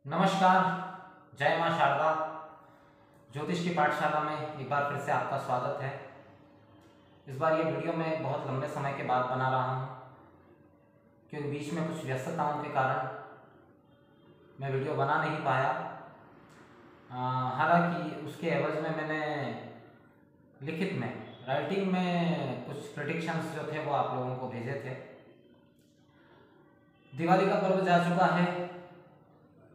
नमस्कार। जय मां शारदा। ज्योतिष की पाठशाला में एक बार फिर से आपका स्वागत है। इस बार ये वीडियो मैं बहुत लंबे समय के बाद बना रहा हूँ क्योंकि बीच में कुछ व्यस्तताओं के कारण मैं वीडियो बना नहीं पाया। हालांकि उसके एवज में मैंने लिखित में राइटिंग में कुछ प्रेडिक्शंस जो थे वो आप लोगों को भेजे थे। दिवाली का पर्व जा चुका है,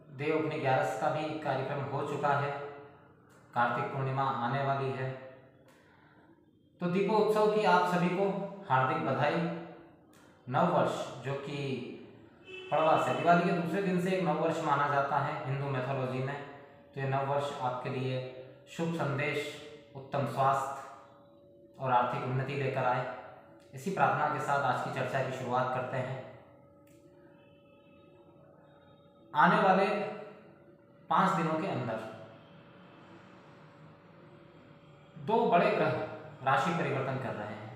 देव अपनी 11 का भी कार्यक्रम हो चुका है, कार्तिक पूर्णिमा आने वाली है। तो दीपोत्सव की आप सभी को हार्दिक बधाई। नव वर्ष जो कि पड़वा से दिवाली के दूसरे दिन से एक नव वर्ष माना जाता है हिंदू मैथोलॉजी में, तो ये नव वर्ष आपके लिए शुभ संदेश, उत्तम स्वास्थ्य और आर्थिक उन्नति लेकर आए। इसी प्रार्थना के साथ आज की चर्चा की शुरुआत करते हैं। आने वाले 5 दिनों के अंदर 2 बड़े ग्रह राशि परिवर्तन कर रहे हैं।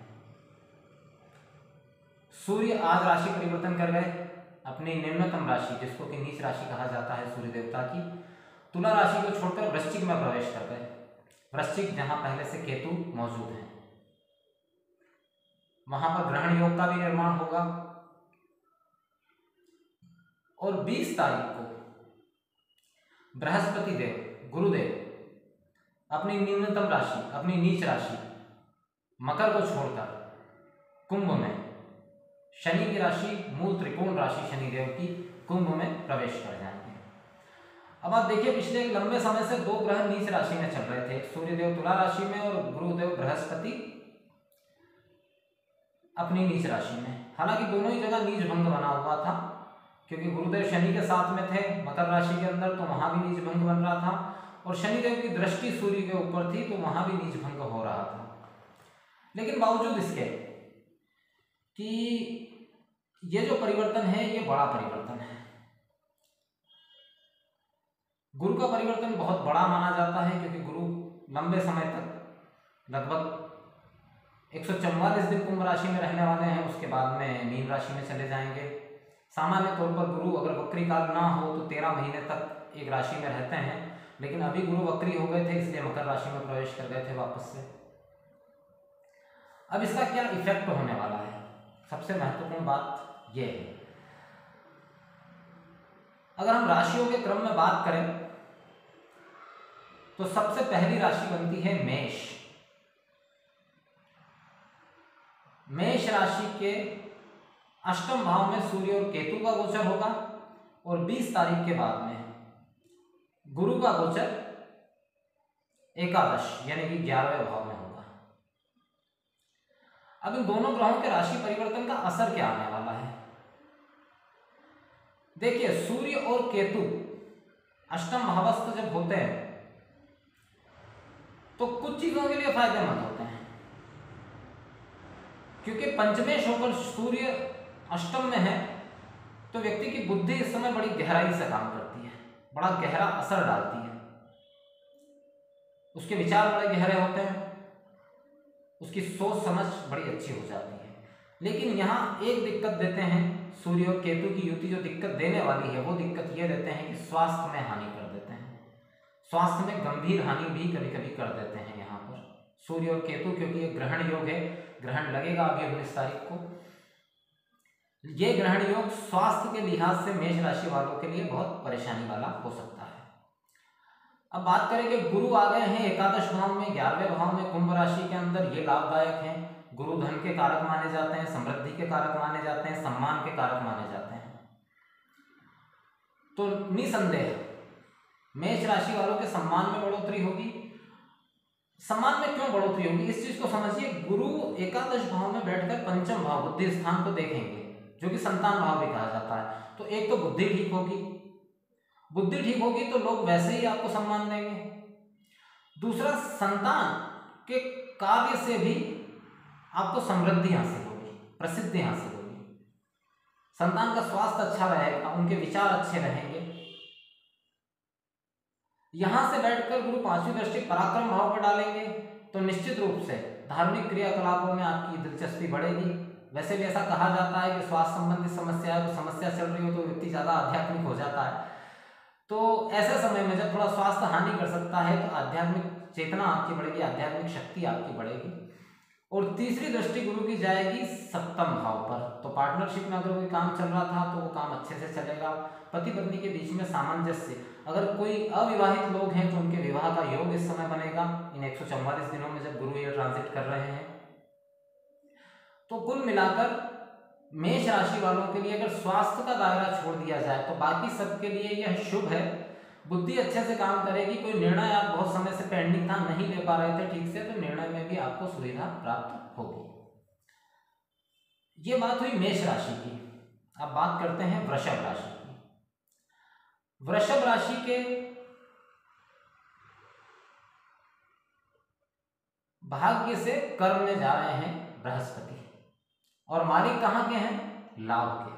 सूर्य आज राशि परिवर्तन कर गए अपनी निम्नतम राशि, जिसको कि नीच राशि कहा जाता है सूर्य देवता की, तुला राशि को छोड़कर वृश्चिक में प्रवेश कर गए। वृश्चिक जहां पहले से केतु मौजूद है, वहां पर ग्रहण योग का भी निर्माण होगा। और 20 तारीख को बृहस्पति देव, गुरुदेव अपनी न्यूनतम राशि, अपनी नीच राशि मकर को छोड़कर कुंभ में, शनि की राशि मूल त्रिकोण राशि शनिदेव की, कुंभ में प्रवेश कर जाएंगे। अब आप देखिए, पिछले एक लंबे समय से 2 ग्रह नीच राशि में चल रहे थे, सूर्यदेव तुला राशि में और गुरुदेव बृहस्पति अपनी नीच राशि में। हालांकि दोनों ही जगह नीच भंग बना हुआ था, क्योंकि गुरुदेव शनि के साथ में थे मकर राशि के अंदर, तो वहां भी नीच भंग बन रहा था, और शनिदेव की दृष्टि सूर्य के ऊपर थी, तो वहां भी नीच भंग हो रहा था। लेकिन बावजूद इसके कि ये जो परिवर्तन है ये बड़ा परिवर्तन है, गुरु का परिवर्तन बहुत बड़ा माना जाता है, क्योंकि गुरु लंबे समय तक लगभग 144 दिन कुंभ राशि में रहने वाले हैं, उसके बाद में मीन राशि में चले जाएंगे। सामान्य तौर पर गुरु अगर वक्री काल ना हो तो 13 महीने तक एक राशि में रहते हैं, लेकिन अभी गुरु वक्री हो गए थे, इसलिए मकर राशि में प्रवेश कर गए थे वापस से। अब इसका क्या इफेक्ट होने वाला है, सबसे महत्वपूर्ण बात यह है। अगर हम राशियों के क्रम में बात करें तो सबसे पहली राशि बनती है मेष। मेष राशि के अष्टम भाव में सूर्य और केतु का गोचर होगा, और 20 तारीख के बाद में गुरु का गोचर एकादश यानी कि 11वें भाव में होगा। अब इन दोनों ग्रहों के राशि परिवर्तन का असर क्या आने वाला है, देखिए, सूर्य और केतु अष्टम भावस्थ जब होते हैं तो कुछ चीजों के लिए फायदेमंद होते हैं, क्योंकि पंचमेश होकर सूर्य अष्टम में है, तो व्यक्ति की बुद्धि इस समय बड़ी गहराई से काम करती है, बड़ा गहरा असर डालती है, उसके विचार बड़े गहरे होते हैं, उसकी सोच समझ बड़ी अच्छी हो जाती है। लेकिन यहाँ एक दिक्कत देते हैं, सूर्य और केतु की युति जो दिक्कत देने वाली है, वो दिक्कत ये देते हैं कि स्वास्थ्य में हानि कर देते हैं, स्वास्थ्य में गंभीर हानि भी कभी कभी कर देते हैं यहाँ पर सूर्य और केतु, क्योंकि ये ग्रहण योग है, ग्रहण लगेगा अभी 19 तारीख को। ये ग्रहण योग स्वास्थ्य के लिहाज से मेष राशि वालों के लिए बहुत परेशानी वाला हो सकता है। अब बात करें कि गुरु आ गए हैं एकादश भाव में, 11वें भाव में कुंभ राशि के अंदर, ये लाभदायक हैं। गुरु धन के कारक माने जाते हैं, समृद्धि के कारक माने जाते हैं, सम्मान के कारक माने जाते हैं। तो निसंदेह मेष राशि वालों के सम्मान में बढ़ोतरी होगी। सम्मान में क्यों बढ़ोतरी होगी, इस चीज को समझिए। गुरु एकादश भाव में बैठकर पंचम भाव बुद्धि स्थान को देखेंगे, जो कि संतान भाव भी कहा जाता है। तो एक तो बुद्धि ठीक होगी, बुद्धि ठीक होगी तो लोग वैसे ही आपको सम्मान देंगे। दूसरा, संतान के कार्य से भी आपको समृद्धि हासिल होगी, प्रसिद्धि हासिल होगी। संतान का स्वास्थ्य अच्छा रहेगा, उनके विचार अच्छे रहेंगे। यहां से बैठकर गुरु 5वीं दृष्टि पराक्रम भाव पर डालेंगे, तो निश्चित रूप से धार्मिक क्रियाकलापों में आपकी दिलचस्पी बढ़ेगी। वैसे भी ऐसा कहा जाता है कि स्वास्थ्य संबंधी समस्या है, तो समस्या चल रही हो तो व्यक्ति ज्यादा आध्यात्मिक हो जाता है। तो ऐसे समय में जब थोड़ा स्वास्थ्य हानि कर सकता है तो आध्यात्मिक चेतना आपकी बढ़ेगी, आध्यात्मिक शक्ति आपकी बढ़ेगी। और तीसरी दृष्टि गुरु की जाएगी सप्तम भाव पर। तो पार्टनरशिप में अगर कोई काम चल रहा था तो वो काम अच्छे से चलेगा। पति पत्नी के बीच में सामंजस्य, अगर कोई अविवाहित लोग हैं तो उनके विवाह का योग इस समय बनेगा इन 144 दिनों में जब गुरु ये ट्रांजिट कर रहे हैं। तो कुल मिलाकर मेष राशि वालों के लिए अगर स्वास्थ्य का दायरा छोड़ दिया जाए तो बाकी सबके लिए यह शुभ है। बुद्धि अच्छे से काम करेगी, कोई निर्णय आप बहुत समय से पेंडिंग था, नहीं ले पा रहे थे ठीक से, तो निर्णय में भी आपको सुविधा प्राप्त होगी। ये बात हुई मेष राशि की। अब बात करते हैं वृषभ राशि की। वृषभ राशि के भाग्य से कर्म में जा रहे हैं बृहस्पति, और मालिक कहां के हैं? लाभ के।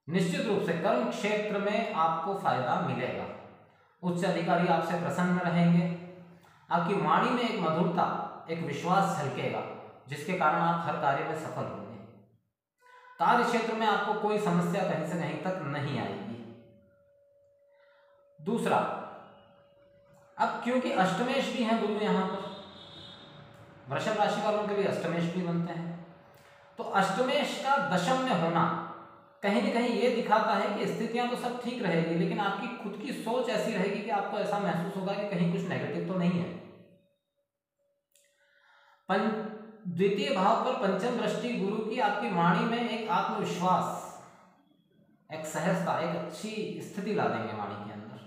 निश्चित रूप से कर्म क्षेत्र में आपको फायदा मिलेगा। उच्च अधिकारी आपसे प्रसन्न रहेंगे। आपकी वाणी में एक मधुरता, एक विश्वास झलकेगा जिसके कारण आप हर कार्य में सफल होंगे। कार्य क्षेत्र में आपको कोई समस्या कहीं से कहीं तक नहीं आएगी। दूसरा, अब क्योंकि अष्टमेश भी हैं गुरु यहां पर, वृषभ राशि वालों के लिए अष्टमेश भी बनते हैं, तो अष्टमेश का दशम में होना कहीं न कहीं ये दिखाता है कि स्थितियां तो सब ठीक रहेगी, लेकिन आपकी खुद की सोच ऐसी रहेगी कि आपको ऐसा महसूस होगा कि कहीं कुछ नेगेटिव तो नहीं है। द्वितीय भाव पर पंचम दृष्टि गुरु की आपकी वाणी में एक आत्मविश्वास, एक सहजता, एक अच्छी स्थिति ला देंगे वाणी के अंदर।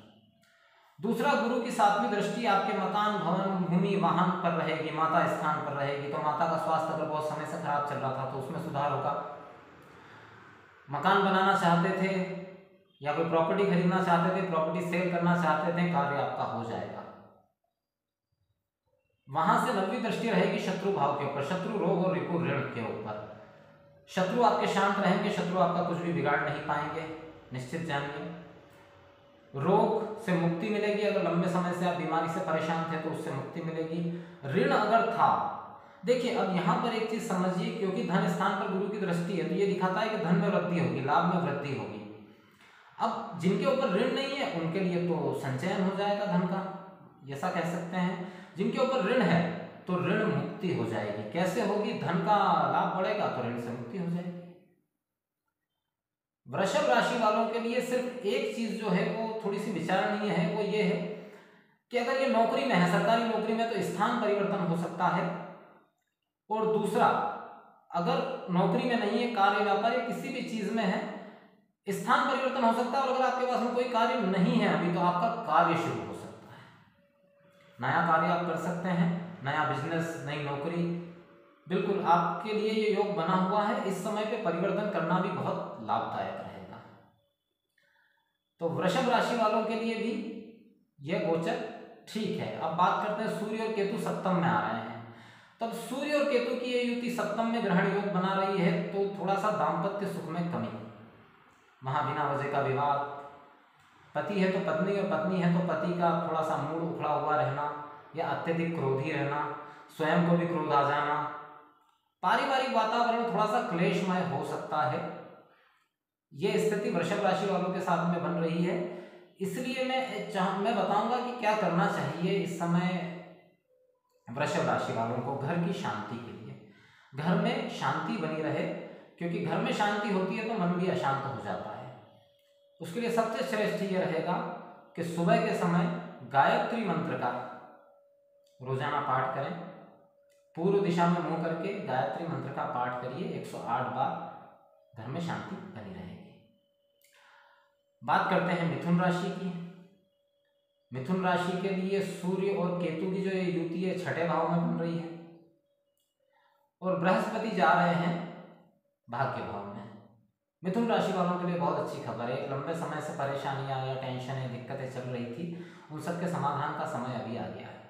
दूसरा, गुरु की सातवीं दृष्टि आपके मकान, भवन, भूमि, वाहन पर रहेगी, माता स्थान पर रहेगी। तो माता का स्वास्थ्य अगर बहुत समय से खराब चल रहा था तो उसमें सुधार होगा। मकान बनाना चाहते थे या कोई प्रॉपर्टी खरीदना चाहते थे, प्रॉपर्टी सेल करना चाहते थे, कार्य आपका हो जाएगा। वहां से 9वीं दृष्टि रहेगी शत्रु भाव के ऊपर, शत्रु, रोग और रिपु, ऋण के ऊपर। शत्रु आपके शांत रहेंगे, शत्रु आपका कुछ भी बिगाड़ नहीं पाएंगे, निश्चित जानिए। रोग से मुक्ति मिलेगी, अगर लंबे समय से आप बीमारी से परेशान थे तो उससे मुक्ति मिलेगी। ऋण अगर था, देखिए अब यहाँ पर एक चीज समझिए, क्योंकि धन स्थान पर गुरु की दृष्टि है तो ये दिखाता है कि धन में वृद्धि होगी, लाभ में वृद्धि होगी। अब जिनके ऊपर ऋण नहीं है उनके लिए तो संचयन हो जाएगा धन का, ऐसा कह सकते हैं। जिनके ऊपर ऋण है तो ऋण मुक्ति हो जाएगी। कैसे होगी? धन का लाभ बढ़ेगा तो ऋण से मुक्ति हो जाएगी। वृषभ राशि वालों के लिए सिर्फ एक चीज जो है वो थोड़ी सी विचारणीय है, वो ये है कि अगर ये नौकरी में है, सरकारी नौकरी में, तो स्थान परिवर्तन हो सकता है। और दूसरा, अगर नौकरी में नहीं है, कार्य, व्यापार या किसी भी चीज में है, स्थान परिवर्तन हो सकता है। और अगर आपके पास में कोई कार्य नहीं है अभी तो आपका कार्य शुरू हो सकता है, नया कार्य आप कर सकते हैं, नया बिजनेस, नई नौकरी, बिल्कुल आपके लिए ये योग बना हुआ है। इस समय पे परिवर्तन करना भी बहुत लाभदायक रहेगा। तो वृषभ राशि वालों के लिए भी यह गोचर ठीक है। अब बात करते हैं सूर्य और केतु सप्तम में आ रहे हैं। तब सूर्य और केतु की ये युति सप्तम में ग्रहण योग बना रही है तो थोड़ा सा दाम्पत्य सुख में कमी, वहां बिना वजह का विवाद, पति है तो पत्नी और पत्नी है तो पति का थोड़ा सा मूड उखड़ा हुआ रहना या अत्यधिक क्रोधी रहना, स्वयं को भी क्रोध आ जाना, पारिवारिक वातावरण थोड़ा सा क्लेशमय हो सकता है। यह स्थिति वृषभ राशि वालों के साथ में बन रही है। इसलिए मैं बताऊंगा कि क्या करना चाहिए इस समय वृषभ राशि वालों को घर की शांति के लिए। घर में शांति बनी रहे, क्योंकि घर में शांति होती है तो मन भी अशांत हो जाता है। उसके लिए सबसे श्रेष्ठ ये रहेगा कि सुबह के समय गायत्री मंत्र का रोजाना पाठ करें। पूर्व दिशा में मुंह करके गायत्री मंत्र का पाठ करिए 108 बार, घर में शांति बनी रहेगी। बात करते हैं मिथुन राशि की। मिथुन राशि के लिए सूर्य और केतु की जो ये युति है छठे भाव में बन रही है और बृहस्पति जा रहे हैं भाग्य भाव में। मिथुन राशि वालों के लिए बहुत अच्छी खबर है। एक लंबे समय से परेशानियां या टेंशन, दिक्कतें चल रही थी, उन सबके समाधान का समय अभी आ गया है।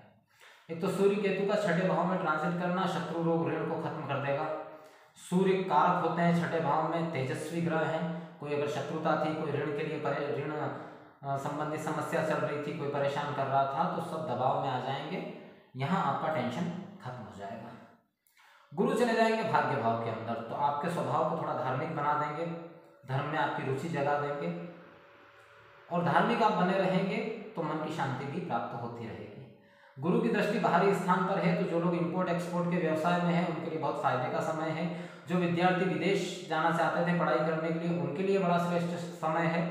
एक तो सूर्य केतु का छठे भाव में ट्रांजिट करना शत्रु, रोग, ऋण को खत्म कर देगा। सूर्य कारक होते हैं छठे भाव में, तेजस्वी ग्रह हैं। कोई अगर शत्रुता थी, कोई ऋण के लिए ऋण संबंधी समस्या चल रही थी, कोई परेशान कर रहा था, तो सब दबाव में आ जाएंगे। यहाँ आपका टेंशन खत्म हो जाएगा। गुरु चले जाएंगे भाग्य भाव के अंदर, तो आपके स्वभाव को थोड़ा धार्मिक बना देंगे, धर्म में आपकी रुचि जगा देंगे। और धार्मिक आप बने रहेंगे तो मन की शांति भी प्राप्त होती रहेगी। गुरु की दृष्टि बाहरी स्थान पर है तो जो लोग इंपोर्ट एक्सपोर्ट के व्यवसाय में हैं उनके लिए बहुत फायदे का समय है। जो विद्यार्थी विदेश जाना चाहते थे पढ़ाई करने के लिए उनके लिए बड़ा श्रेष्ठ समय है।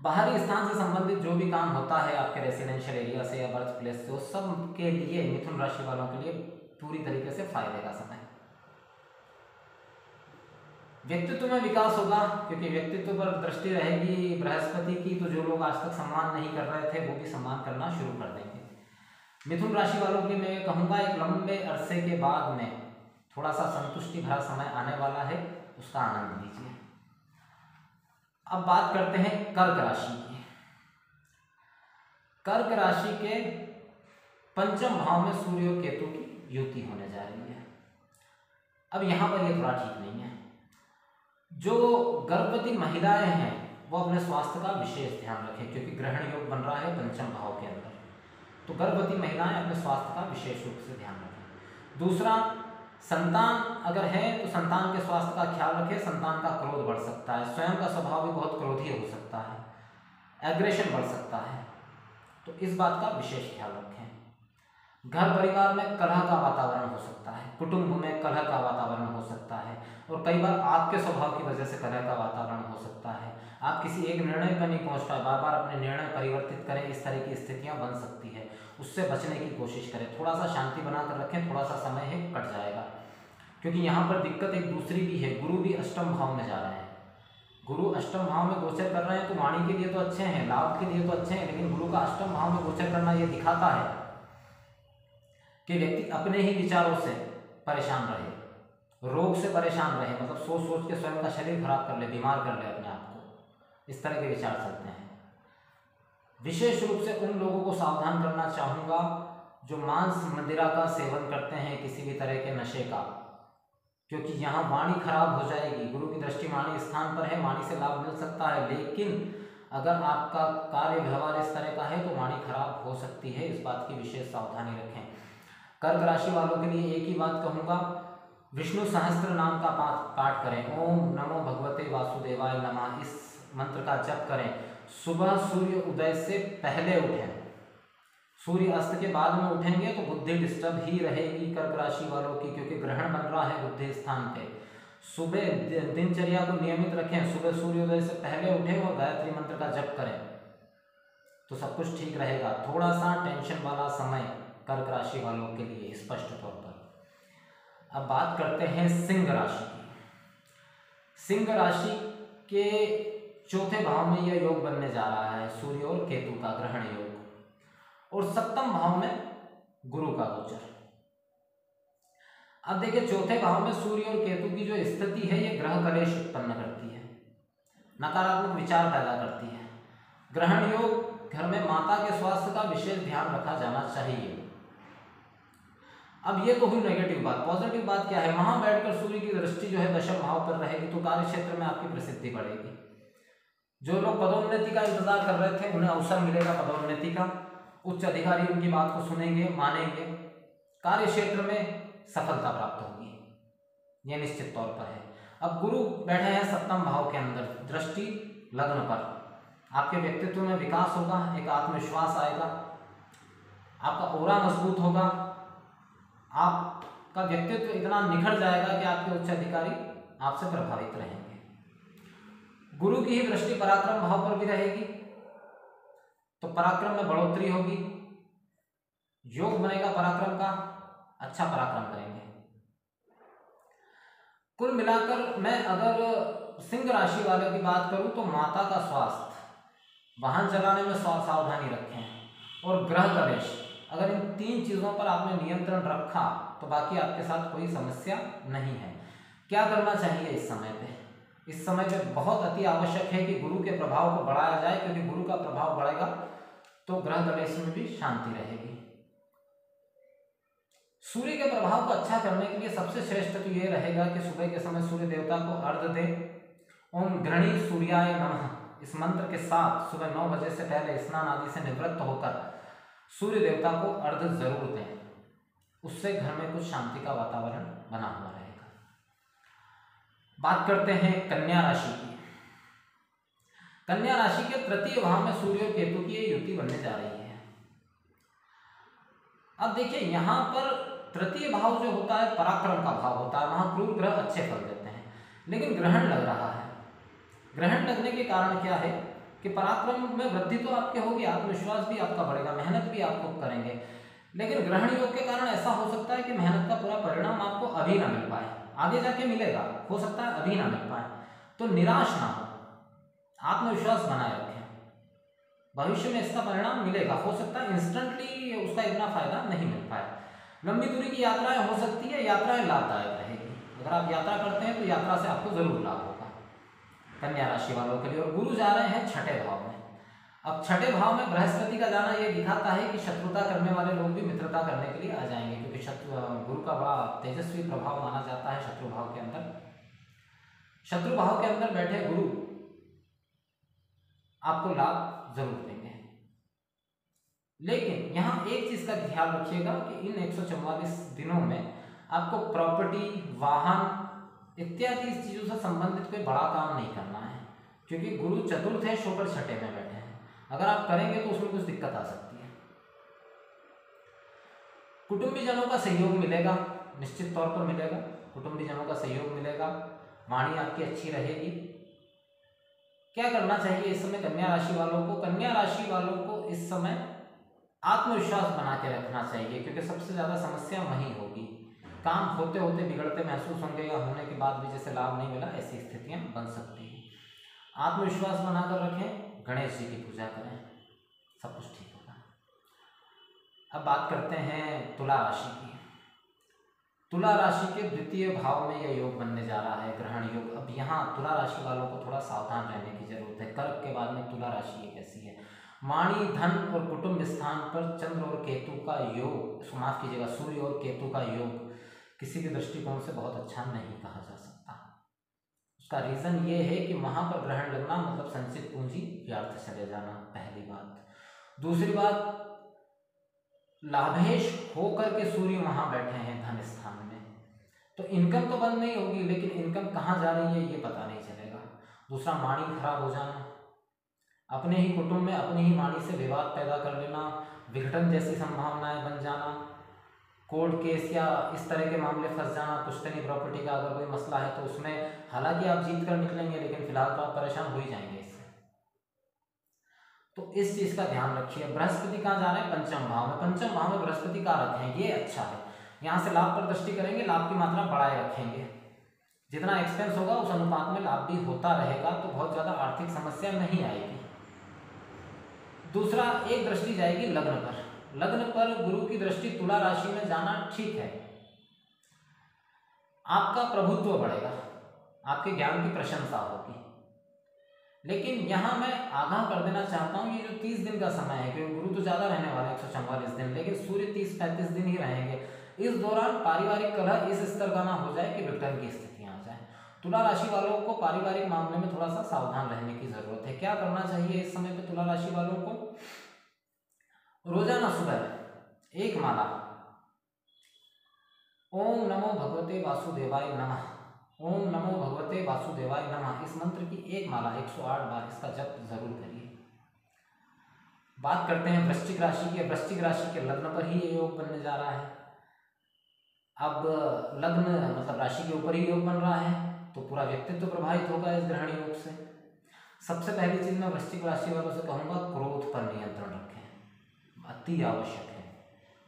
बाहरी स्थान से संबंधित जो भी काम होता है आपके रेसिडेंशियल एरिया से या बर्थ प्लेस से, उस सब के लिए मिथुन राशि वालों के लिए पूरी तरीके से फायदे का समय। व्यक्तित्व में विकास होगा क्योंकि व्यक्तित्व पर दृष्टि रहेगी बृहस्पति की, तो जो लोग आज तक सम्मान नहीं कर रहे थे वो भी सम्मान करना शुरू कर देंगे। मिथुन राशि वालों के लिए मैं कहूँगा एक लंबे अरसे के बाद में थोड़ा सा संतुष्टि भरा समय आने वाला है, उसका आनंद लीजिए। अब बात करते हैं कर्क राशि की। कर्क राशि के पंचम भाव में सूर्य और केतु की युति होने जा रही है। अब यहाँ पर ये थोड़ा ठीक नहीं है। जो गर्भवती महिलाएं हैं वो अपने स्वास्थ्य का विशेष ध्यान रखें क्योंकि ग्रहण योग बन रहा है पंचम भाव के अंदर, तो गर्भवती महिलाएं अपने स्वास्थ्य का विशेष रूप से ध्यान रखें। दूसरा, संतान अगर है तो संतान के स्वास्थ्य का ख्याल रखें। संतान का क्रोध बढ़ सकता है, स्वयं का स्वभाव भी बहुत क्रोधी हो सकता है, एग्रेशन बढ़ सकता है, तो इस बात का विशेष ख्याल रखें। घर परिवार में कलह का वातावरण हो सकता है, कुटुंब में कलह का वातावरण हो सकता है और कई बार आपके स्वभाव की वजह से कलह का वातावरण हो सकता है। आप किसी एक निर्णय पर नहीं पहुंच पाए, बार बार अपने निर्णय परिवर्तित करें, इस तरह की स्थितियां बन सकती है, उससे बचने की कोशिश करें। थोड़ा सा शांति बनाकर रखें, थोड़ा सा समय है कट जाएगा क्योंकि यहाँ पर दिक्कत एक दूसरी भी है। गुरु भी अष्टम भाव में जा रहे हैं, गुरु अष्टम भाव में गोचर कर रहे हैं तो वाणी के लिए तो अच्छे हैं, लाभ के लिए तो अच्छे हैं, लेकिन गुरु का अष्टम भाव में गोचर करना ये दिखाता है कि व्यक्ति अपने ही विचारों से परेशान रहे, रोग से परेशान रहे, मतलब सोच सोच के स्वयं का शरीर खराब कर ले, बीमार कर ले अपने आप को, इस तरह के विचार चलते हैं। विशेष रूप से उन लोगों को सावधान करना चाहूँगा जो मांस मदिरा का सेवन करते हैं, किसी भी तरह के नशे का, क्योंकि यहाँ वाणी खराब हो जाएगी। गुरु की दृष्टि वाणी स्थान पर है, वाणी से लाभ मिल सकता है, लेकिन अगर आपका कार्य व्यवहार इस तरह का है तो वाणी खराब हो सकती है, इस बात की विशेष सावधानी रखें। कर्क राशि वालों के लिए एक ही बात कहूँगा, विष्णु सहस्त्र नाम का पाठ करें, ओम नमो भगवते वासुदेवाय नमः, इस मंत्र का जप करें। सुबह सूर्य उदय से पहले उठें, सूर्य अस्त के बाद में उठेंगे तो बुद्धि डिस्टर्ब ही रहेगी कर्क राशि वालों की, क्योंकि ग्रहण बन रहा है बुद्धि स्थान पे। सुबह दिनचर्या को नियमित रखें, सुबह सूर्योदय से पहले उठें और गायत्री मंत्र का जप करें तो सब कुछ ठीक रहेगा। थोड़ा सा टेंशन वाला समय कर्क राशि वालों के लिए स्पष्ट तौर पर। अब बात करते हैं सिंह राशि की। सिंह राशि के चौथे भाव में यह योग बनने जा रहा है, सूर्य और केतु का ग्रहण योग, और सप्तम भाव में गुरु का गोचर। अब देखिए, चौथे भाव में सूर्य और केतु की जो स्थिति है ये ग्रह कलेश उत्पन्न करती है, नकारात्मक विचार पैदा करती है। ग्रहण योग घर में माता के स्वास्थ्य का विशेष ध्यान रखा जाना चाहिए। अब ये तो हुई नेगेटिव बात। पॉजिटिव बात क्या है, वहां बैठकर सूर्य की दृष्टि जो है दशम भाव पर रहेगी तो कार्य क्षेत्र में आपकी प्रसिद्धि बढ़ेगी। जो लोग पदोन्नति का इंतजार कर रहे थे उन्हें अवसर मिलेगा पदोन्नति का, उच्च अधिकारी उनकी बात को सुनेंगे, मानेंगे, कार्य क्षेत्र में सफलता प्राप्त होगी, यह निश्चित तौर पर है। अब गुरु बैठे हैं सप्तम भाव के अंदर, दृष्टि लग्न पर, आपके व्यक्तित्व में विकास होगा, एक आत्मविश्वास आएगा, आपका ओरा मजबूत होगा, आपका व्यक्तित्व इतना निखर जाएगा कि आपके उच्च अधिकारी आपसे प्रभावित रहेंगे। गुरु की ही दृष्टि पराक्रम भाव पर भी रहेगी तो पराक्रम में बढ़ोतरी होगी, योग बनेगा पराक्रम का, अच्छा पराक्रम करेंगे। कुल मिलाकर मैं अगर सिंह राशि वालों की बात करूं तो माता का स्वास्थ्य, वाहन चलाने में सावधानी रखें और ग्रह कलेश, अगर इन तीन चीज़ों पर आपने नियंत्रण रखा तो बाकी आपके साथ कोई समस्या नहीं है। क्या करना चाहिए इस समय पे? इस समय पे बहुत अति आवश्यक है कि गुरु के प्रभाव को बढ़ाया जाए, क्योंकि गुरु का प्रभाव बढ़ेगा तो ग्रह कलेश में भी शांति रहेगी। सूर्य के प्रभाव को अच्छा करने के लिए सबसे श्रेष्ठ तो ये रहेगा कि सुबह के समय सूर्य देवता को अर्घ्य दें। ओम गृणी सूर्याय नमः, इस मंत्र के साथ सुबह 9 बजे से पहले स्नान आदि से निवृत्त होकर सूर्य देवता को अर्घ्य जरूर दें, उससे घर में कुछ शांति का वातावरण बना हुआ रहेगा। बात करते हैं कन्या राशि की। कन्या राशि के तृतीय भाव में सूर्य और केतु की ये युति बनने जा रही है। अब देखिए यहाँ पर तृतीय भाव जो होता है पराक्रम का भाव होता है, वहां क्रूर ग्रह अच्छे फल देते हैं, लेकिन ग्रहण लग रहा है। ग्रहण लगने के कारण क्या है कि पराक्रम में वृद्धि तो आपके होगी, आत्मविश्वास भी आपका बढ़ेगा, मेहनत भी आप खूब करेंगे, लेकिन ग्रहण योग के कारण ऐसा हो सकता है कि मेहनत का पूरा परिणाम आपको अभी ना मिल पाए, आगे जाके मिलेगा, हो सकता है अभी ना मिल पाए। तो निराश ना हो, आत्मविश्वास बनाए रखें, भविष्य में इसका परिणाम मिलेगा। हो सकता है इंस्टेंटली उसका इतना फायदा नहीं मिल पाए। लंबी दूरी की यात्राएं हो सकती है, यात्राएं लाभदायक रहेगी। अगर आप यात्रा करते हैं तो यात्रा से आपको जरूर लाभ होगा कन्या राशि वालों के लिए। और गुरु जा रहे हैं छठे भाव में। अब छठे भाव में बृहस्पति का जाना ये दिखाता है कि शत्रुता करने वाले लोग भी मित्रता करने के लिए आ जाएंगे, क्योंकि गुरु का बड़ा तेजस्वी प्रभाव माना जाता है शत्रु भाव के अंदर। शत्रु भाव के अंदर बैठे गुरु आपको लाभ जरूर देंगे, लेकिन यहाँ एक चीज का ख्याल रखिएगा कि इन 144 दिनों में आपको प्रॉपर्टी, वाहन इत्यादि इस चीजों से संबंधित कोई बड़ा काम नहीं करना है, क्योंकि गुरु चतुर्थ है, होकर छठे में बैठे हैं। अगर आप करेंगे तो उसमें कुछ दिक्कत आ सकती है। कुटुंबीजनों का सहयोग मिलेगा, निश्चित तौर पर मिलेगा, कुटुंबीजनों का सहयोग मिलेगा, वाणी आपकी अच्छी रहेगी। क्या करना चाहिए इस समय कन्या राशि वालों को? कन्या राशि वालों को इस समय आत्मविश्वास बना के रखना चाहिए, क्योंकि सबसे ज्यादा समस्या वहीं होगी। काम होते होते बिगड़ते महसूस होंगे, या होने के बाद भी जैसे लाभ नहीं मिला, ऐसी स्थितियां बन सकती हैं। आत्मविश्वास बनाकर रखें, गणेश जी की पूजा करें, सब कुछ ठीक होगा। अब बात करते हैं तुला राशि की। तुला राशि के द्वितीय भाव में यह योग बनने जा रहा है, ग्रहण योग। अब यहाँ तुला राशि वालों को थोड़ा सावधान रहने की जरूरत है। कर्क के बाद में तुला राशि एक ऐसी है। वाणी, धन और कुटुंब स्थान पर चंद्र और केतु का योग, माफ कीजिएगा, सूर्य और केतु का योग किसी भी दृष्टिकोण से बहुत अच्छा नहीं कहा जा सकता। उसका रीजन ये है कि वहां पर ग्रहण लगना मतलब संचित पूंजी व्यर्थ चले जाना, पहली बात। दूसरी बात, लाभेश होकर के सूर्य वहां बैठे हैं धन स्थान में, तो इनकम तो बंद नहीं होगी, लेकिन इनकम कहाँ जा रही है ये पता नहीं चलेगा। दूसरा, वाणी खराब हो जाना, अपने ही कुटुंब में अपनी ही वाणी से विवाद पैदा कर लेना, विघटन जैसी संभावनाएं बन जाना, कोर्ट केस या इस तरह के मामले फंस जाना, पुश्तैनी प्रॉपर्टी का अगर कोई मसला है तो उसमें हालांकि आप जीत कर निकलेंगे, लेकिन फिलहाल तो आप परेशान हो ही जाएंगे इससे। तो इस चीज का ध्यान रखिए। बृहस्पति कहाँ जा रहे हैं? पंचम भाव में। पंचम भाव में बृहस्पति कारक हैं, ये अच्छा है। यहाँ से लाभ पर दृष्टि करेंगे, लाभ की मात्रा बढ़ाए रखेंगे। जितना एक्सपेंस होगा उस अनुपात में लाभ भी होता रहेगा, तो बहुत ज्यादा आर्थिक समस्या नहीं आएगी। दूसरा, एक दृष्टि जाएगी लग्न पर। लग्न पर गुरु की दृष्टि तुला राशि में जाना ठीक है। आपका प्रभुत्व बढ़ेगा, आपके ज्ञान की प्रशंसा होगी, लेकिन यहां मैं आगाह कर देना चाहता हूं, ये जो 30 दिन का समय है, क्योंकि गुरु तो ज्यादा रहने वाले 144 दिन, लेकिन सूर्य 30-35 दिन ही रहेंगे। इस दौरान पारिवारिक कलह इस स्तर का ना हो जाए कि विघटन की स्थितियां आ जाए। तुला राशि वालों को पारिवारिक मामले में थोड़ा सा सावधान रहने की जरूरत है। क्या करना चाहिए इस समय पे तुला राशि वालों को? रोजाना सुबह एक माला ओम नमो भगवते वासुदेवाय नमः, ओम नमो भगवते वासुदेवाय नमः, इस मंत्र की एक माला 108 बार इसका जप जरूर करिए। बात करते हैं वृश्चिक राशि की। वृश्चिक राशि के लग्न पर ही ये योग बनने जा रहा है। अब लग्न मतलब राशि के ऊपर ही योग बन रहा है, तो पूरा व्यक्तित्व प्रभावित होगा इस ग्रहण योग से। सबसे पहली चीज मैं वृश्चिक राशि वालों से कहूंगा, क्रोध पर नियंत्रण रखें, अति आवश्यक है।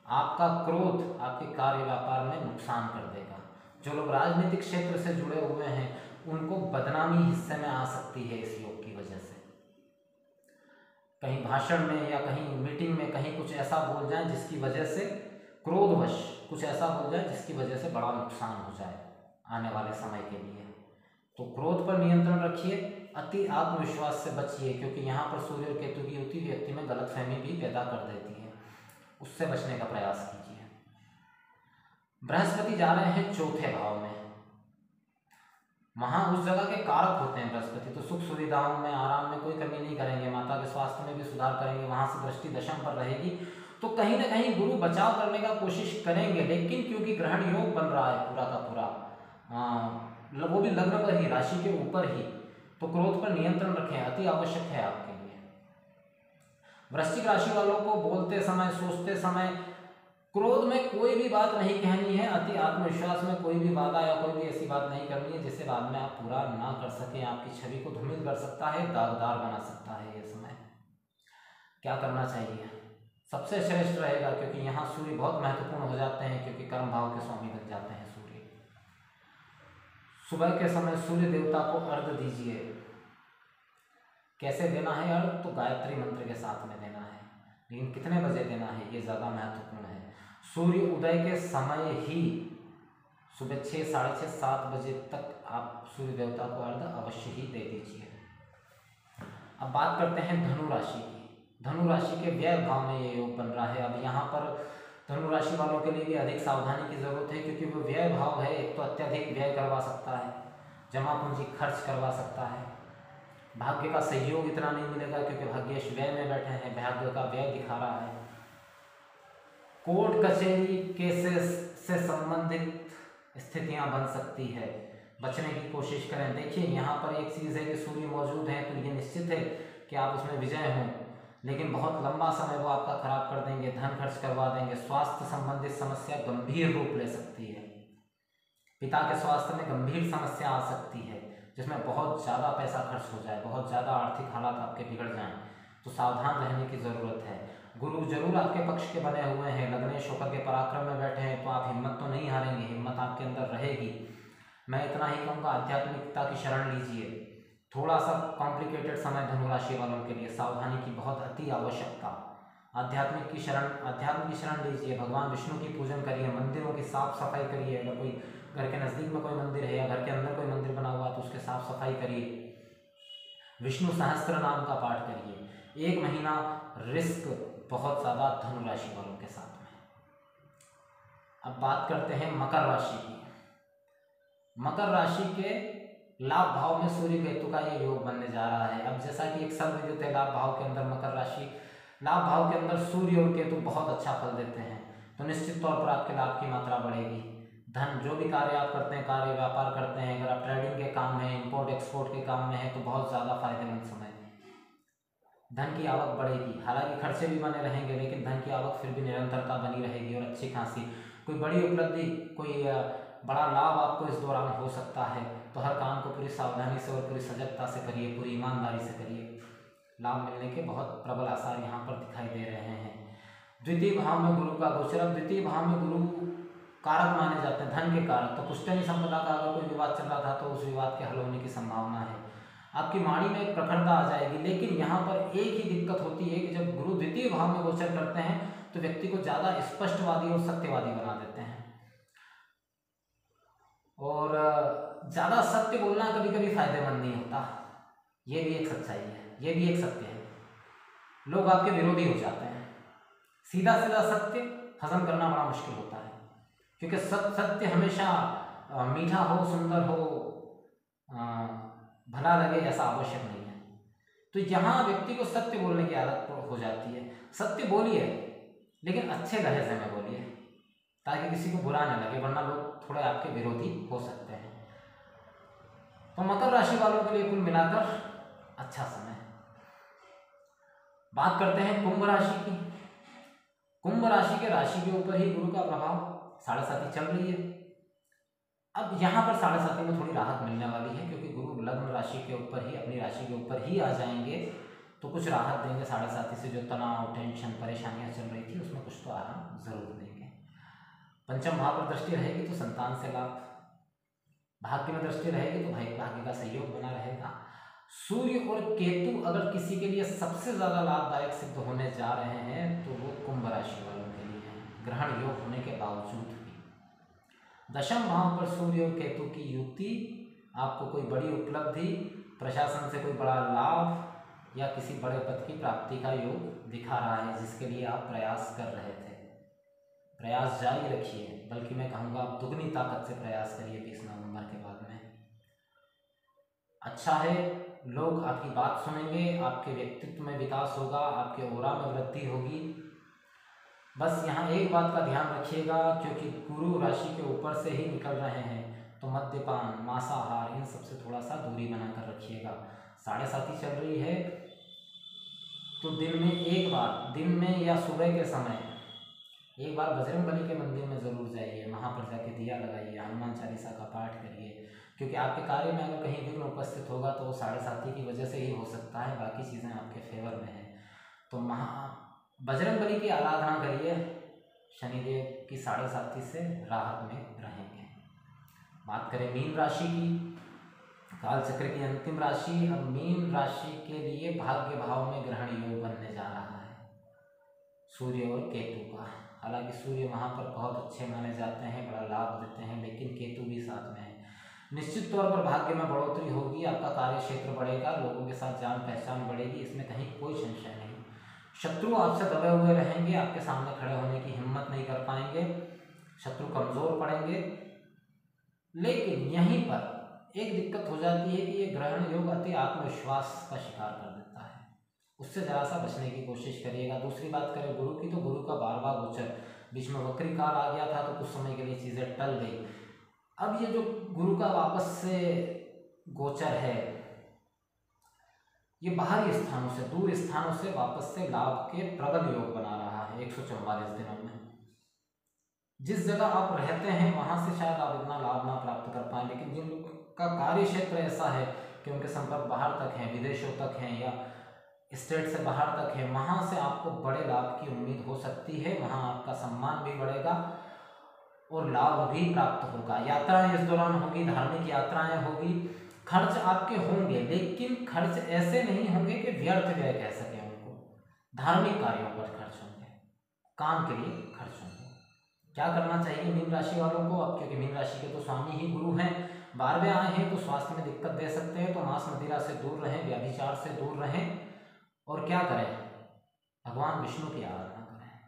आपका क्रोध आपके कार्य व्यापार में नुकसान कर देगा। जो लोग राजनीतिक क्षेत्र से जुड़े हुए हैं उनको बदनामी हिस्से में आ सकती है इस योग की वजह से। कहीं भाषण में या कहीं मीटिंग में कहीं कुछ ऐसा बोल जाए जिसकी वजह से, क्रोधवश कुछ ऐसा बोल जाए जिसकी वजह से बड़ा नुकसान हो जाए आने वाले समय के लिए। तो क्रोध पर नियंत्रण रखिए, अति आत्मविश्वास से बचिए, क्योंकि यहाँ पर सूर्य और केतु की युति व्यक्ति में गलतफहमी भी पैदा कर देती है, उससे बचने का प्रयास कीजिए। बृहस्पति जा रहे हैं चौथे भाव में। वहां उस जगह के कारक होते हैं बृहस्पति, तो सुख सुविधाओं में, आराम में कोई कमी नहीं करेंगे, माता के स्वास्थ्य में भी सुधार करेंगे। वहां से दृष्टि दशम पर रहेगी, तो कहीं ना कहीं गुरु बचाव करने का कोशिश करेंगे, लेकिन क्योंकि ग्रहण योग बन रहा है पूरा का पूरा, वो भी लग्न पर ही, राशि के ऊपर ही, तो क्रोध पर नियंत्रण रखें, अति अति आवश्यक है आपके लिए। वृश्चिक राशि वालों को बोलते समय, सोचते समय क्रोध में कोई भी बात नहीं कहनी है। अति आत्मविश्वास में कोई भी वादा या कोई भी ऐसी बात नहीं करनी है जिसे बाद में आप पूरा ना कर सकें। आपकी छवि को धूमिल कर सकता है, दागदार बना सकता है ये समय। क्या करना चाहिए? सबसे श्रेष्ठ रहेगा, क्योंकि यहाँ सूर्य बहुत महत्वपूर्ण हो जाते हैं, क्योंकि कर्म भाव के स्वामी बन जाते हैं सूर्य। सुबह के समय सूर्य देवता को अर्घ्य दीजिए। कैसे देना है अर्घ्य? तो गायत्री मंत्र के साथ में देना है, लेकिन कितने बजे देना है ये ज़्यादा महत्वपूर्ण है। सूर्य उदय के समय ही सुबह 6, साढ़े 6, 7 बजे तक आप सूर्य देवता को अर्घ्य अवश्य ही दे दीजिए। अब बात करते हैं धनु राशि की। धनु राशि के व्यय भाव में ये योग बन रहा है। अब यहाँ पर धनु राशि वालों के लिए भी अधिक सावधानी की जरूरत है, क्योंकि वो व्यय भाव है। एक तो अत्यधिक व्यय करवा सकता है, जमा पूंजी खर्च करवा सकता है। भाग्य का सहयोग इतना नहीं मिलेगा, क्योंकि भाग्येश व्यय में बैठे हैं, भाग्य का व्यय दिखा रहा है। कोर्ट कचहरी केसेस से संबंधित स्थितियां बन सकती है, बचने की कोशिश करें। देखिए यहाँ पर एक चीज़ है कि सूर्य मौजूद है, तो ये निश्चित है कि आप उसमें विजय हों, लेकिन बहुत लंबा समय वो आपका खराब कर देंगे, धन खर्च करवा देंगे। स्वास्थ्य संबंधित समस्या गंभीर रूप ले सकती है। पिता के स्वास्थ्य में गंभीर समस्या आ सकती है, जिसमें बहुत ज़्यादा पैसा खर्च हो जाए, बहुत ज़्यादा आर्थिक हालात आपके बिगड़ जाएं, तो सावधान रहने की ज़रूरत है। गुरु जरूर आपके पक्ष के बने हुए हैं, लग्नेश होकर के पराक्रम में बैठे हैं, तो आप हिम्मत तो नहीं हारेंगे, हिम्मत आपके अंदर रहेगी। मैं इतना ही कहूँगा, आध्यात्मिकता की शरण लीजिए। थोड़ा सा कॉम्प्लिकेटेड समय धनु राशि वालों के लिए, सावधानी की बहुत अति आवश्यकता। अध्यात्म की शरण लीजिए। भगवान विष्णु की पूजन करिए, मंदिरों की साफ सफाई करिए। अगर कोई घर के नज़दीक में कोई मंदिर है या घर के अंदर कोई मंदिर बना हुआ तो उसके साफ सफाई करिए। विष्णु सहस्त्र नाम का पाठ करिए। 1 महीना रिस्क बहुत ज़्यादा धनु राशि वालों के साथ में। अब बात करते हैं मकर राशि की। मकर राशि के लाभ भाव में सूर्य केतु का ये योग बनने जा रहा है। अब जैसा कि एक सर्वविदित है, लाभ भाव के अंदर मकर राशि, लाभ भाव के अंदर सूर्य और केतु बहुत अच्छा फल देते हैं, तो निश्चित तौर पर आपके लाभ की मात्रा बढ़ेगी। धन, जो भी कार्य आप करते हैं, कार्य व्यापार करते हैं, अगर आप ट्रेडिंग के काम में, इंपोर्ट एक्सपोर्ट के काम में है, तो बहुत ज़्यादा फायदेमंद समय है। धन की आवक बढ़ेगी, हालांकि खर्चे भी बने रहेंगे, लेकिन धन की आवक फिर भी निरंतरता बनी रहेगी और अच्छी खासी कोई बड़ी उपलब्धि, कोई बड़ा लाभ आपको इस दौरान हो सकता है। तो हर काम को पूरी सावधानी से और पूरी सजगता से करिए, पूरी ईमानदारी से करिए। लाभ मिलने के बहुत प्रबल आसार यहाँ पर दिखाई दे रहे हैं। द्वितीय भाव में गुरु का गोचर। द्वितीय भाव में गुरु कारक माने जाते हैं, धन के कारक। तो पुष्टनी संपदा का अगर कोई विवाद चल रहा था तो उस विवाद के हल होने की संभावना है। आपकी वाणी में एक प्रखरता आ जाएगी, लेकिन यहाँ पर एक ही दिक्कत होती है कि जब गुरु द्वितीय भाव में गोचर करते हैं तो व्यक्ति को ज़्यादा स्पष्टवादी और सत्यवादी बना देते हैं, और ज़्यादा सत्य बोलना कभी कभी फायदेमंद नहीं होता। ये भी एक सच्चाई है, ये भी एक सत्य है। लोग आपके विरोधी हो जाते हैं। सीधा सीधा सत्य हजम करना बड़ा मुश्किल होता है, क्योंकि सत्य हमेशा मीठा हो, सुंदर हो, भला लगे ऐसा आवश्यक नहीं है। तो यहाँ व्यक्ति को सत्य बोलने की आदत हो जाती है। सत्य बोलिए, लेकिन अच्छे लहजे में बोलिए, ताकि किसी को बुरा न लगे, वरना लोग थोड़े आपके विरोधी हो सकते हैं। तो मकर राशि वालों के लिए कुल मिलाकर अच्छा समय। बात करते हैं कुंभ राशि की। कुंभ राशि के राशि के ऊपर ही गुरु का प्रभाव साढ़े साथी चल रही है। अब यहाँ पर साढ़े साथी में थोड़ी राहत मिलने वाली है, क्योंकि गुरु लग्न राशि के ऊपर ही, अपनी राशि के ऊपर ही आ जाएंगे, तो कुछ राहत देंगे साढ़े साथी से। जो तनाव, टेंशन, परेशानियां चल रही थी उसमें कुछ तो आराम जरूर देंगे। पंचम भाव पर दृष्टि रहेगी तो संतान से लाभ, भाग्य में दृष्टि रहेगी तो भाई भाग्य का सहयोग बना रहेगा। सूर्य और केतु अगर किसी के लिए सबसे ज़्यादा लाभदायक सिद्ध होने जा रहे हैं तो वो कुंभ राशि वालों के लिए है, ग्रहण योग होने के बावजूद भी। दशम भाव पर सूर्य और केतु की युति आपको कोई बड़ी उपलब्धि, प्रशासन से कोई बड़ा लाभ या किसी बड़े पद की प्राप्ति का योग दिखा रहा है, जिसके लिए आप प्रयास कर रहे थे। प्रयास जारी रखिए, बल्कि मैं कहूँगा आप दुगनी ताकत से प्रयास करिए 20 नवंबर के बाद में। अच्छा है, लोग आपकी बात सुनेंगे, आपके व्यक्तित्व में विकास होगा, आपके ओरा में वृद्धि होगी। बस यहाँ एक बात का ध्यान रखिएगा, क्योंकि गुरु राशि के ऊपर से ही निकल रहे हैं, तो मद्यपान, मांसाहार, इन सबसे थोड़ा सा दूरी बनाकर रखिएगा। 7.5 चल रही है, तो दिन में एक बार, दिन में या सुबह के समय एक बार बजरंगबली के मंदिर में ज़रूर जाइए, वहाँ पर जाके दिया लगाइए, हनुमान चालीसा का पाठ करिए, क्योंकि आपके कार्य में अगर कहीं विघ्न उपस्थित होगा तो वो 7.5 की वजह से ही हो सकता है, बाकी चीज़ें आपके फेवर में हैं। तो बजरंगबली की आराधना करिए, शनिदेव की 7.5 से राहत में रहेंगे। बात करें मीन राशि की, कालचक्र की अंतिम राशि। अब मीन राशि के लिए भाग्य भाव में ग्रहण योग बनने जा रहा है सूर्य और केतु का। हालांकि सूर्य वहाँ पर बहुत अच्छे माने जाते हैं, बड़ा लाभ देते हैं, लेकिन केतु भी साथ में है। निश्चित तौर पर भाग्य में बढ़ोतरी होगी, आपका कार्य क्षेत्र बढ़ेगा, लोगों के साथ जान पहचान बढ़ेगी, इसमें कहीं कोई संशय नहीं। शत्रु आपसे दबे हुए रहेंगे, आपके सामने खड़े होने की हिम्मत नहीं कर पाएंगे, शत्रु कमज़ोर पड़ेंगे। लेकिन यहीं पर एक दिक्कत हो जाती है कि ये ग्रहण योग अति आत्मविश्वास का शिकार कर देता है, उससे ज़रा सा बचने की कोशिश करिएगा। दूसरी बात करें गुरु की, तो गुरु का बार गोचर, बीच में वक्री काल आ गया था तो कुछ समय के लिए चीज़ें टल गई। अब ये जो गुरु का वापस से गोचर है, ये बाहरी स्थानों से, दूर स्थानों से वापस से लाभ के प्रबल योग बना रहा है 144 दिनों में। जिस जगह आप रहते हैं वहाँ से शायद आप इतना लाभ ना प्राप्त कर पाएँ, लेकिन जिनका कार्य क्षेत्र ऐसा है कि उनके संपर्क बाहर तक हैं, विदेशों तक हैं या स्टेट से बाहर तक है, वहाँ से आपको बड़े लाभ की उम्मीद हो सकती है। वहाँ आपका सम्मान भी बढ़ेगा और लाभ भी प्राप्त होगा। यात्राएं इस दौरान होगी, धार्मिक यात्राएं होगी, खर्च आपके होंगे, लेकिन खर्च ऐसे नहीं होंगे कि व्यर्थ व्यय कह सकें उनको। धार्मिक कार्यों पर खर्च होंगे, काम के लिए खर्च होंगे। क्या करना चाहिए मीन राशि वालों को? अब क्योंकि मीन राशि के तो स्वामी ही गुरु हैं, 12वें आए हैं तो स्वास्थ्य में दिक्कत दे सकते हैं, तो मांस मदिरा से दूर रहें, व्यभिचार से दूर रहें। और क्या करें? भगवान विष्णु की आराधना करें।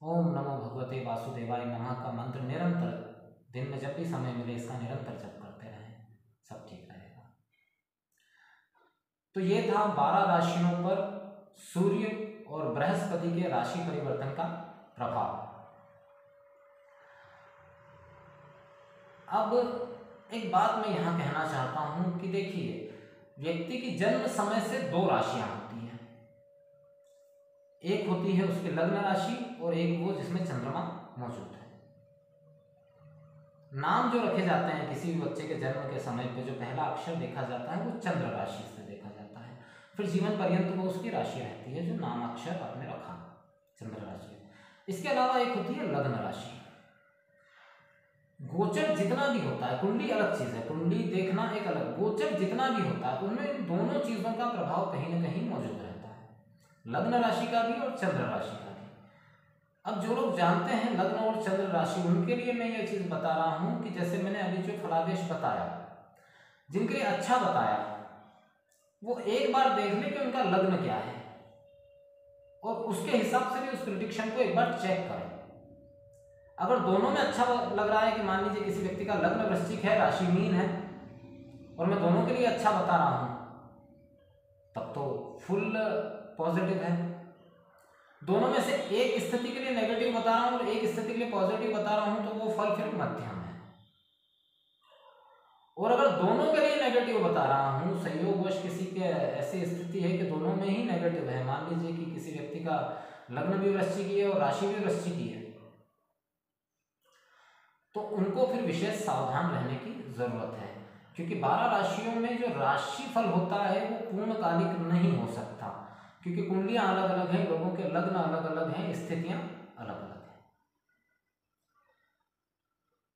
ओम नमो भगवते वासुदेवाय नमः का मंत्र निरंतर दिन में जब भी समय मिले इसका निरंतर जप करते रहें, सब ठीक रहेगा। तो ये था 12 राशियों पर सूर्य और बृहस्पति के राशि परिवर्तन का प्रभाव। अब एक बात मैं यहाँ कहना चाहता हूँ कि देखिए, व्यक्ति की जन्म समय से 2 राशियां होती हैं, एक होती है उसकी लग्न राशि और एक वो जिसमें चंद्रमा मौजूद है। नाम जो रखे जाते हैं किसी भी बच्चे के जन्म के समय पे, जो पहला अक्षर देखा जाता है वो चंद्र राशि से देखा जाता है, फिर जीवन पर्यंत वो उसकी राशि रहती है जो नाम अक्षर आपने रखा, चंद्र राशि। इसके अलावा एक होती है लग्न राशि। गोचर जितना भी होता है, कुंडली अलग चीज है, कुंडली देखना एक अलग, गोचर जितना भी होता है उनमें इन दोनों चीजों का प्रभाव कहीं ना कहीं मौजूद रहता है, लग्न राशि का भी और चंद्र राशि का भी। अब जो लोग जानते हैं लग्न और चंद्र राशि, उनके लिए मैं ये चीज बता रहा हूं कि जैसे मैंने अभी जो फलादेश बताया, जिनके लिए अच्छा बताया, वो एक बार देख ले कि उनका लग्न क्या है और उसके हिसाब से भी उस प्रेडिक्शन को एक बार चेक करें। अगर दोनों में अच्छा लग रहा है कि मान लीजिए किसी व्यक्ति का लग्न वृश्चिक है, राशि मीन है, और मैं दोनों के लिए अच्छा बता रहा हूं, तब तो फुल पॉजिटिव है। दोनों में से एक स्थिति के लिए नेगेटिव बता रहा हूं और एक स्थिति के लिए पॉजिटिव बता रहा हूं, तो वो फल फिर मध्यम है। और अगर दोनों के लिए नेगेटिव बता रहा हूं, संयोगवश किसी के ऐसी स्थिति है कि दोनों में ही नेगेटिव है, मान लीजिए कि किसी व्यक्ति का लग्न भी वृश्चिक है और राशि भी वृश्चिक है, तो उनको फिर विशेष सावधान रहने की जरूरत है, क्योंकि 12 राशियों में जो राशि फल होता है वो पूर्णकालिक नहीं हो सकता, क्योंकि कुंडलियां अलग अलग हैं, लोगों के लग्न अलग अलग हैं, स्थितियां अलग अलग हैं।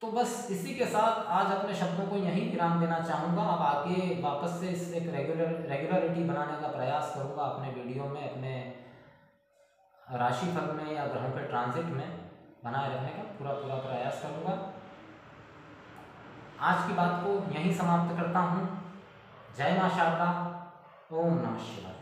तो बस इसी के साथ आज अपने शब्दों को यहीं विराम देना चाहूँगा। अब आगे वापस से इस एक रेगुलरिटी बनाने का प्रयास करूँगा अपने वीडियो में, अपने राशिफल में या ग्रहों के ट्रांजिट में बनाए रखने का पूरा प्रयास करूँगा। आज की बात को यहीं समाप्त करता हूँ। जय मां शारदा, ओम नमः शिवाय।